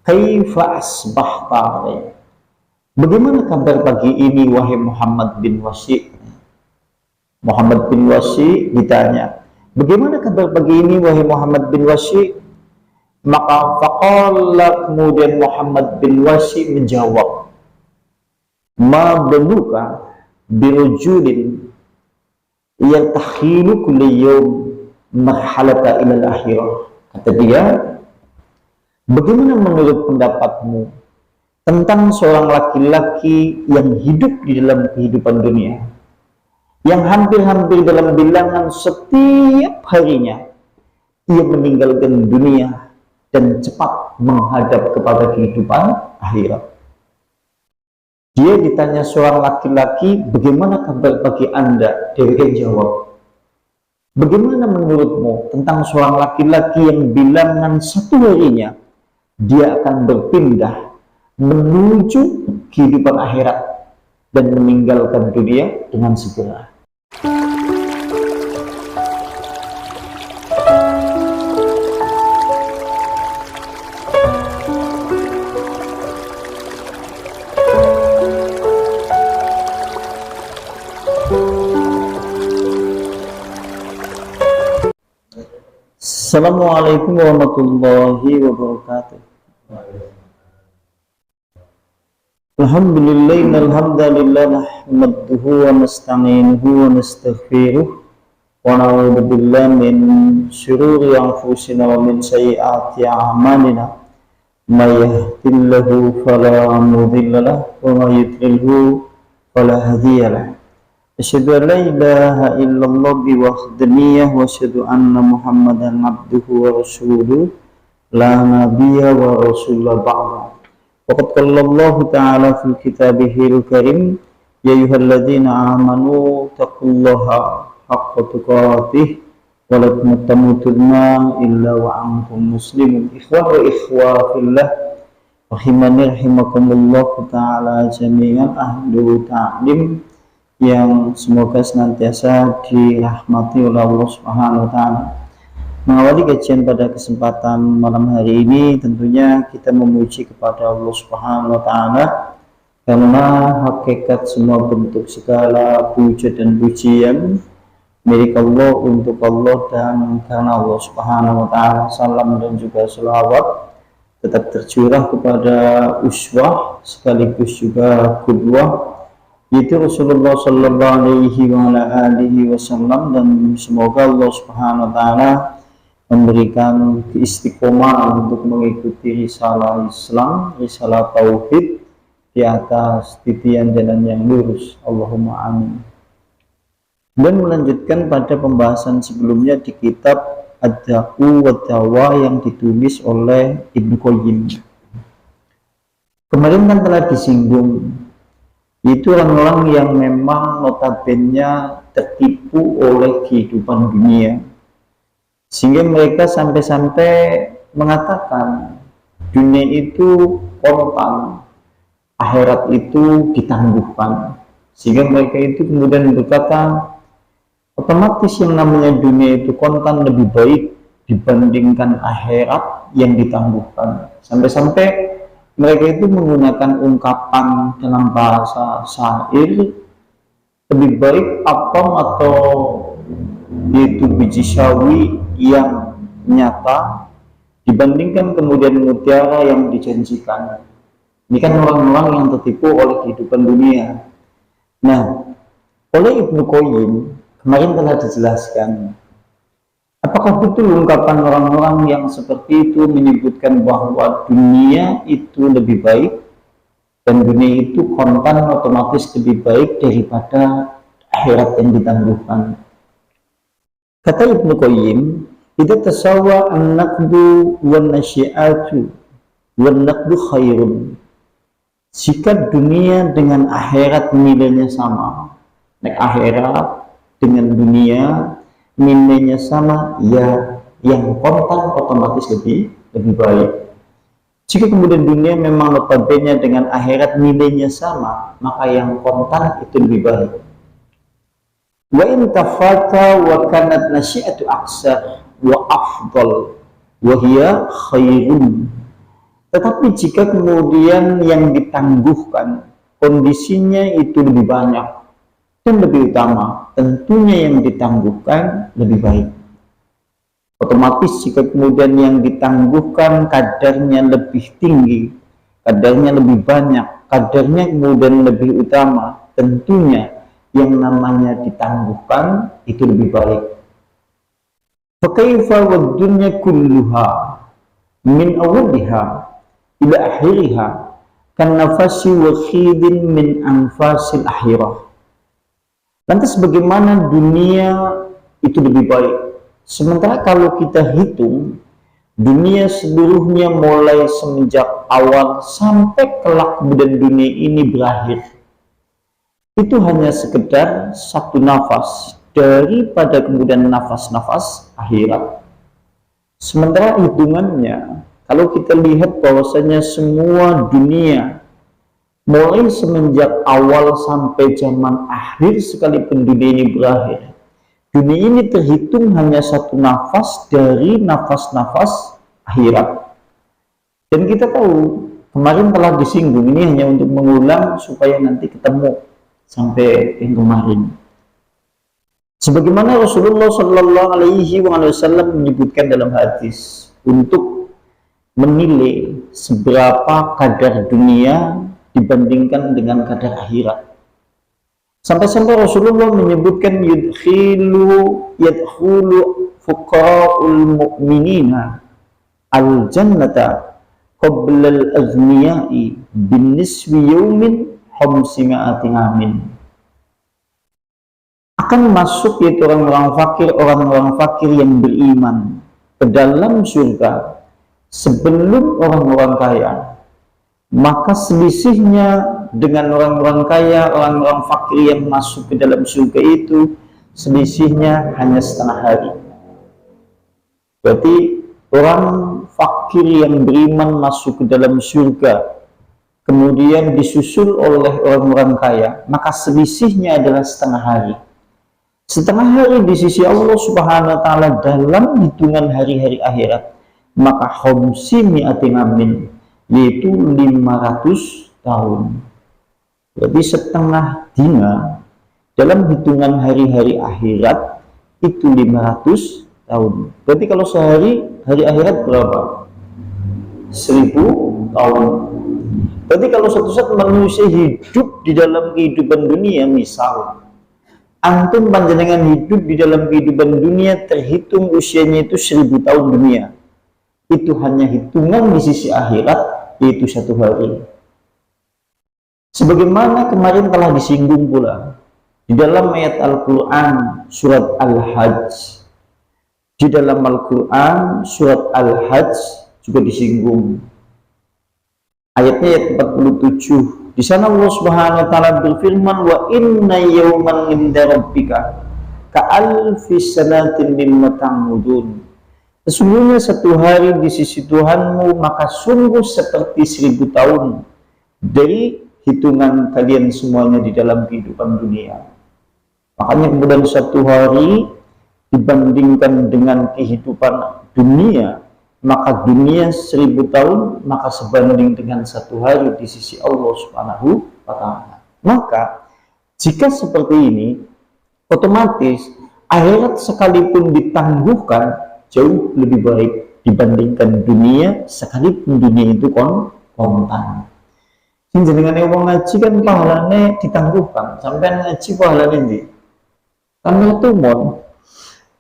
Kaifa asbahta? Bagaimana kabar pagi ini wahai Muhammad bin Wasi? Muhammad bin Wasi ditanya, bagaimana kabar pagi ini wahai Muhammad bin Wasi? Maka faqala, kemudian Muhammad bin Wasi menjawab, ma banuka birujulin yartakhilu kulli yawm marhalata ilal akhirah. Kata dia, bagaimana menurut pendapatmu tentang seorang laki-laki yang hidup di dalam kehidupan dunia, yang hampir-hampir dalam bilangan setiap harinya ia meninggalkan dunia dan cepat menghadap kepada kehidupan akhirat. Dia ditanya seorang laki-laki, bagaimana kabar bagi Anda? Dia jawab, bagaimana menurutmu tentang seorang laki-laki yang bilangan satu harinya dia akan berpindah menuju kehidupan akhirat dan meninggalkan dunia dengan segera. Assalamualaikum warahmatullahi wabarakatuh. Alhamdulillah, innalhamdalillah nahmaduhu wa nasta'inuhu wa nastaghfiruh wa na'udzu billahi min syururi anfusina wa min sayyiati a'malina. May yahdihillahu fala mudilla lahu wa may yudlilhu fala hadiya lahu. Asyhadu an la ilaha illallah biwahdaniyah wa asyhadu anna Muhammadan abduhu wa rasuluh la nabiyya wa rasulullah ba'da. Waqad qala Allah ta'ala fil kitabihil karim, ya ayyuhalladzina amanu taqullaha haqqa tuqatih wa la tamutunna illa wa antum muslimun. Ikhwan wa ikhwah fillah, rahimani rahimakumullah ta'ala jami'an ahlu ta'lim, yang semoga senantiasa dirahmati oleh Allah Subhanahu wa taala. Mengawali kajian pada kesempatan malam hari ini, tentunya kita memuji kepada Allah Subhanahu wa taala, karena hakikat semua bentuk segala puji dan pujian milik Allah, untuk Allah, dan karena Allah Subhanahu wa taala salam dan juga selawat tetap tercurah kepada uswah sekaligus juga qudwah, yaitu Rasulullah sallallahu alaihi wasallam, dan semoga Allah Subhanahu wa taala memberikan keistiqomahan untuk mengikuti risalah Islam, risalah tauhid di atas titian jalan yang lurus. Allahumma amin. Dan melanjutkan pada pembahasan sebelumnya di kitab Ad-Da'u wa Dawa yang ditulis oleh Ibnu Qayyim. Kemarin kan telah disinggung, itu orang-orang yang memang notabene tertipu oleh kehidupan dunia, sehingga mereka sampai-sampai mengatakan dunia itu kontan, akhirat itu ditangguhkan, sehingga mereka itu kemudian berkata otomatis yang namanya dunia itu kontan lebih baik dibandingkan akhirat yang ditangguhkan. Sampai-sampai mereka itu menggunakan ungkapan dalam bahasa syair, lebih baik atom atau yaitu biji sawi yang nyata dibandingkan kemudian mutiara yang dijanjikan. Ini kan orang-orang yang tertipu oleh kehidupan dunia. Nah, oleh Ibnu Qayyim kemarin telah dijelaskan, apakah betul ungkapan orang-orang yang seperti itu menyebutkan bahwa dunia itu lebih baik dan dunia itu kontan otomatis lebih baik daripada akhirat yang ditangguhkan? Kata Ibnu Qayyim, "Idza tasawwa an-naqdu wan-nasyi'atu wan-naqdu khairun." Jika dunia dengan akhirat nilainya sama, akhirat dengan dunia nilainya sama, ya yang kontan otomatis lebih baik. Jika kemudian dunia memang notabene dengan akhirat nilainya sama, maka yang kontan itu lebih baik. Wa in tafata wa kanat nasyi'atu aksar wa afdal wa hiya khairun. Tetapi jika kemudian yang ditangguhkan kondisinya itu lebih banyak dan lebih utama, tentunya yang ditangguhkan lebih baik. Otomatis jika kemudian yang ditangguhkan kadarnya lebih tinggi, kadarnya lebih banyak, kadarnya kemudian lebih utama, tentunya yang namanya ditangguhkan itu lebih baik. Fakaifa wad dunya kulluha min awwaliha ila akhiriha kan nafasi wa khidin min anfasil akhirah. Lantas bagaimana dunia itu lebih baik? Sementara kalau kita hitung, dunia seluruhnya mulai semenjak awal sampai kelak kemudian dunia ini berakhir, itu hanya sekedar satu nafas daripada kemudian nafas-nafas akhirat. Sementara hitungannya, kalau kita lihat bahwasanya semua dunia mulai semenjak awal sampai zaman akhir sekalipun dunia ini berakhir, dunia ini terhitung hanya satu nafas dari nafas-nafas akhirat. Dan kita tahu, kemarin telah disinggung, ini hanya untuk mengulang supaya nanti ketemu sampai yang kemarin. Sebagaimana Rasulullah Shallallahu Alaihi Wasallam menyebutkan dalam hadis, untuk menilai seberapa kadar dunia dibandingkan dengan kadar akhirat. Sampai-sampai Rasulullah menyebutkan yadkhulu fuqara'ul mu'minina al-jannata qabla al-aghniyai bin niswi yawmin khamsima'ati amin. Akan masuk yaitu orang-orang fakir yang beriman ke dalam surga sebelum orang-orang kaya. Maka selisihnya dengan orang-orang kaya, orang-orang fakir yang masuk ke dalam surga itu, selisihnya hanya setengah hari. Berarti orang fakir yang beriman masuk ke dalam surga, kemudian disusul oleh orang-orang kaya, maka selisihnya adalah setengah hari. Setengah hari di sisi Allah Subhanahu wa Ta'ala dalam hitungan hari-hari akhirat, maka khamsimi'ati amin, yaitu 500 tahun. Berarti setengah dina dalam hitungan hari-hari akhirat itu 500 tahun. Berarti kalau sehari, hari akhirat berapa? 1000 tahun. Berarti kalau suatu saat manusia hidup di dalam kehidupan dunia, misal antum panjenengan hidup di dalam kehidupan dunia, terhitung usianya itu 1000 tahun dunia, itu hanya hitungan di sisi akhirat, yaitu satu hari. Sebagaimana kemarin telah disinggung pula di dalam ayat Al-Quran surat Al-Hajj, di dalam Al-Quran surat Al-Hajj juga disinggung ayatnya ayat 47. Di sana Allah Subhanahu wa Ta'ala berfirman, wa inna yawman inda rabbika ka'alfi sanatin mimma ta'udun. Sesungguhnya satu hari di sisi Tuhanmu maka sungguh seperti 1000 tahun dari hitungan kalian semuanya di dalam kehidupan dunia. Makanya kemudian satu hari dibandingkan dengan kehidupan dunia, maka dunia 1000 tahun maka sebanding dengan satu hari di sisi Allah Subhanahu wa Ta'ala. Maka jika seperti ini, otomatis akhirat sekalipun ditangguhkan jauh lebih baik dibandingkan dunia, sekalipun dunia itu kontan. Jenengan yang ngaji kan pahalanya ditangguhkan, sampai ngaji pahalanya ini karena tumon,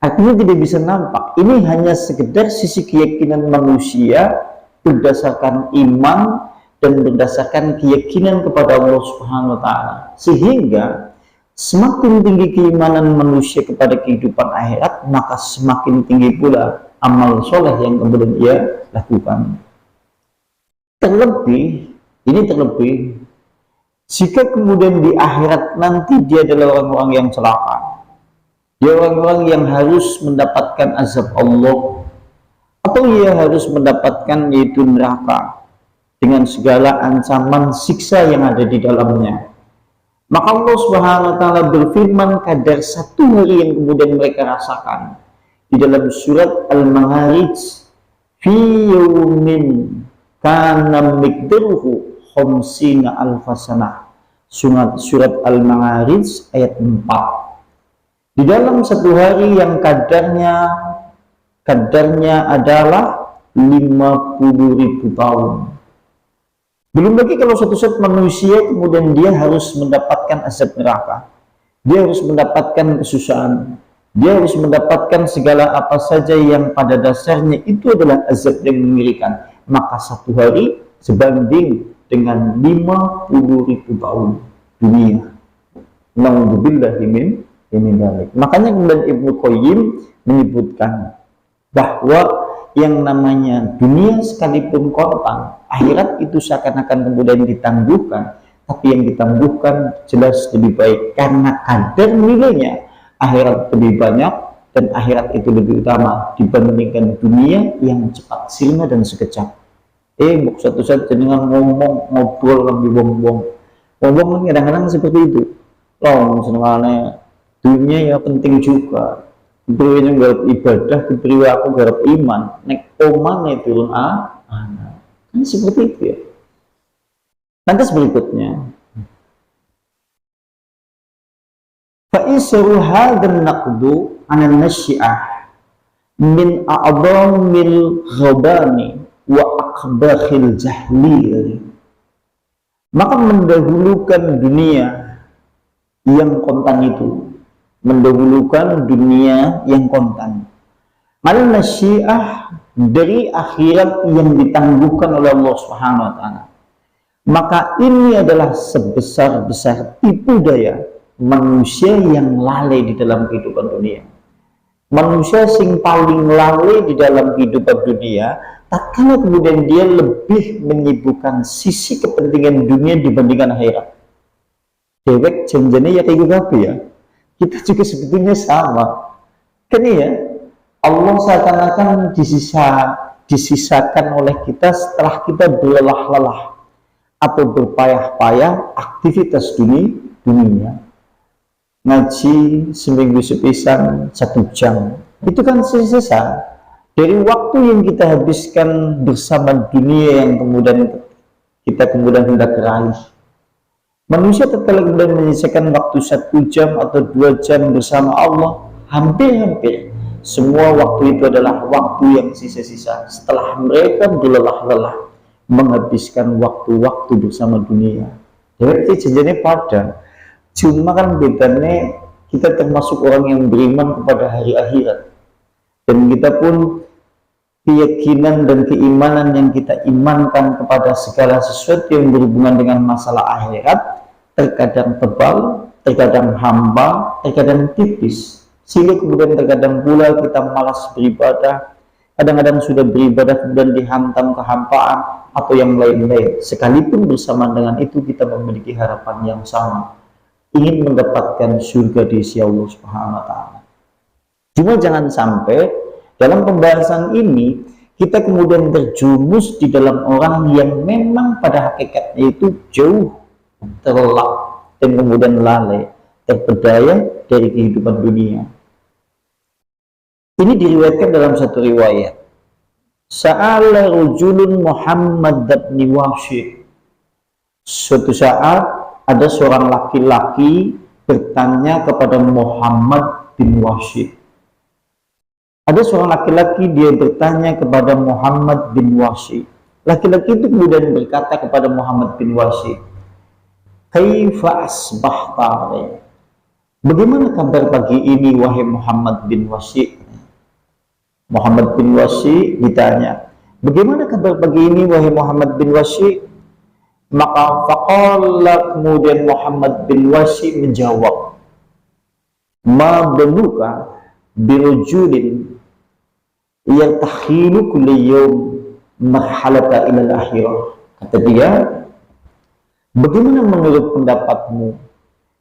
artinya tidak bisa nampak. Ini hanya sekedar sisi keyakinan manusia berdasarkan iman dan berdasarkan keyakinan kepada Allah Subhanahu wa Ta'ala, sehingga semakin tinggi keimanan manusia kepada kehidupan akhirat, maka semakin tinggi pula amal soleh yang kemudian ia lakukan. Terlebih jika kemudian di akhirat nanti dia adalah orang-orang yang celaka, dia orang-orang yang harus mendapatkan azab Allah, atau ia harus mendapatkan yaitu neraka dengan segala ancaman siksa yang ada di dalamnya. Maka Allah Subhanahu wa Ta'ala berfirman kadar satu hari yang kemudian mereka rasakan di dalam surat Al-Ma'arij, fi yawmin kana miqdaruhu khamsina alfasanah. Surat Al-Ma'arij ayat 4. Di dalam satu hari yang kadarnya adalah 50.000 tahun. Belum lagi kalau suatu saat manusia kemudian dia harus mendapatkan azab neraka, dia harus mendapatkan kesusahan, dia harus mendapatkan segala apa saja yang pada dasarnya itu adalah azab yang mengerikan, maka satu hari sebanding dengan 50.000 tahun dunia. Na'udzubillahi min dzalik. Makanya kemudian Ibnu Qayyim menyebutkan bahwa yang namanya dunia sekalipun kontan, akhirat itu seakan-akan kemudian ditangguhkan, tapi yang ditangguhkan jelas lebih baik karena kadar nilainya akhirat lebih banyak dan akhirat itu lebih utama dibandingkan dunia yang cepat sirna dan sekejap. Satu saat dengan ngobrol lagi ngomong kan kadang-kadang seperti itu. Loh, senengane dunia ya penting juga. Diberi garap ibadah, diberi aku garap iman, nek omane turun anak. Kan seperti itu ya. Lantas berikutnya, fa'isaru hadan naqdu anan nasyi'ah min a'dhamil ghabani wa akbakhil jahlil. Maka mendahulukan dunia yang kontan itu, mendahulukan dunia yang kontan, malah nasyiah dari akhirat yang ditangguhkan oleh Allah Subhanahu wa Ta'ala. Maka ini adalah sebesar-besar tipu daya manusia yang lalai di dalam kehidupan dunia. Manusia sing paling lalai di dalam kehidupan dunia, tatkala kemudian dia lebih menyibukkan sisi kepentingan dunia dibandingkan akhirat. Dewek janjane ya kayak gitu ya. Kita juga sebetulnya sama. Kan ya, Allah seakan-akan disisakan oleh kita setelah kita berlelah-lelah atau berpayah-payah aktivitas dunia. Ngaji seminggu sepisan 1 jam. Itu kan sisa dari waktu yang kita habiskan bersama dunia yang kita hendak raih. Manusia tatkala kemudian menyisakan waktu 1 jam atau 2 jam bersama Allah, hampir-hampir semua waktu itu adalah waktu yang sisa-sisa setelah mereka berlelah-lelah menghabiskan waktu-waktu bersama dunia. Jadi janjinya pada, cuma kan bedanya kita termasuk orang yang beriman kepada hari akhirat, dan kita pun keyakinan dan keimanan yang kita imankan kepada segala sesuatu yang berhubungan dengan masalah akhirat terkadang tebal, terkadang hamba, terkadang tipis, sehingga kemudian terkadang pula kita malas beribadah, kadang-kadang sudah beribadah kemudian dihantam kehampaan atau yang lain-lain. Sekalipun bersama dengan itu kita memiliki harapan yang sama, ingin mendapatkan surga di sisi Allah Subhanahu wa Ta'ala. Cuma jangan sampai dalam pembahasan ini kita kemudian terjumus di dalam orang yang memang pada hakikatnya itu jauh terlelap dan kemudian lalai, terpedaya dari kehidupan dunia. Ini diriwayatkan dalam satu riwayat. Sa'ala rujulun Muhammad bin Washik. Suatu saat ada seorang laki-laki bertanya kepada Muhammad bin Washik. Ada seorang laki-laki dia bertanya kepada Muhammad bin Washik. Laki-laki itu kemudian berkata kepada Muhammad bin Washik, "Kaifa asbahta?" Bagaimana kabar pagi ini wahai Muhammad bin Washik? Muhammad bin Washik ditanya, "Bagaimana kabar pagi ini wahai Muhammad bin Washik?" Maka faqala kemudian Muhammad bin Washik menjawab, "Ma banuka birujulin yartakhilu kulli yawm marhalata ila al-akhirah." Kata dia, bagaimana menurut pendapatmu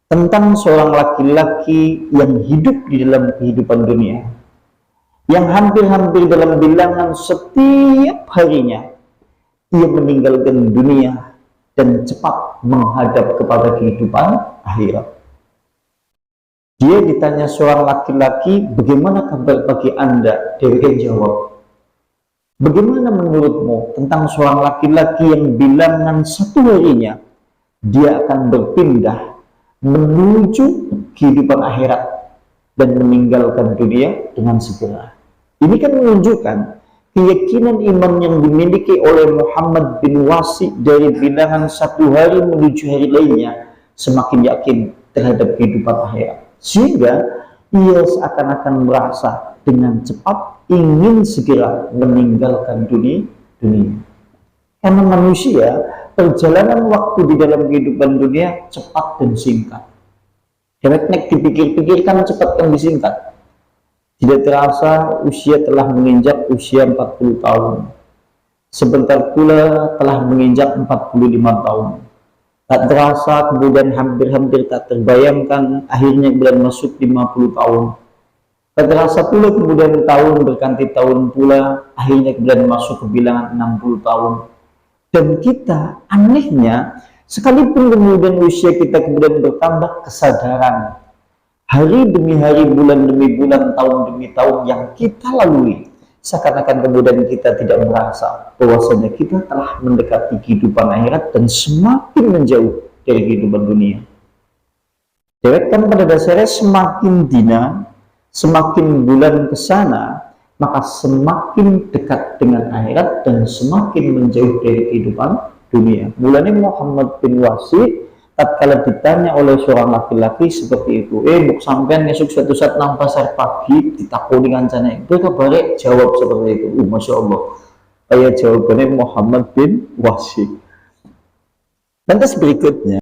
tentang seorang laki-laki yang hidup di dalam kehidupan dunia, yang hampir-hampir dalam bilangan setiap harinya ia meninggalkan dunia dan cepat menghadap kepada kehidupan akhirat. Dia ditanya seorang laki-laki, bagaimana kabar bagi Anda? Dia jawab, Bagaimana menurutmu tentang seorang laki-laki yang bilangan satu harinya dia akan berpindah menuju kehidupan akhirat dan meninggalkan dunia dengan segera? Ini kan menunjukkan keyakinan iman yang dimiliki oleh Muhammad bin Wasi dari bilangan satu hari menuju hari lainnya semakin yakin terhadap kehidupan akhirat, sehingga ia seakan-akan merasa dengan cepat ingin segera meninggalkan dunia. Karena manusia, perjalanan waktu di dalam kehidupan dunia cepat dan singkat. Nek dipikir-pikirkan cepat dan disingkat. Tidak terasa usia telah menginjak usia 40 tahun. Sebentar pula telah menginjak 45 tahun. Tak terasa kemudian hampir-hampir tak terbayangkan akhirnya bulan masuk 50 tahun. Tak terasa pula kemudian tahun berganti tahun pula, akhirnya kemudian masuk ke bilangan 60 tahun. Dan kita anehnya, sekalipun kemudian usia kita kemudian bertambah, kesadaran hari demi hari, bulan demi bulan, tahun demi tahun yang kita lalui, seakan-akan kemudian kita tidak merasa bahwasanya kita telah mendekati kehidupan akhirat dan semakin menjauh dari kehidupan dunia. Dewekkan pada dasarnya semakin dina, semakin bulan ke sana, maka semakin dekat dengan akhirat dan semakin menjauh dari kehidupan dunia. Mulanya Muhammad bin Wasi tatkala ditanya oleh seorang laki-laki seperti itu, buk sampean esuk suatu saat nang pasar pagi ditakoni kancane, itu kabare jawab seperti itu. Masya Allah, kayak jawabannya Muhammad bin Wasi. Lantas berikutnya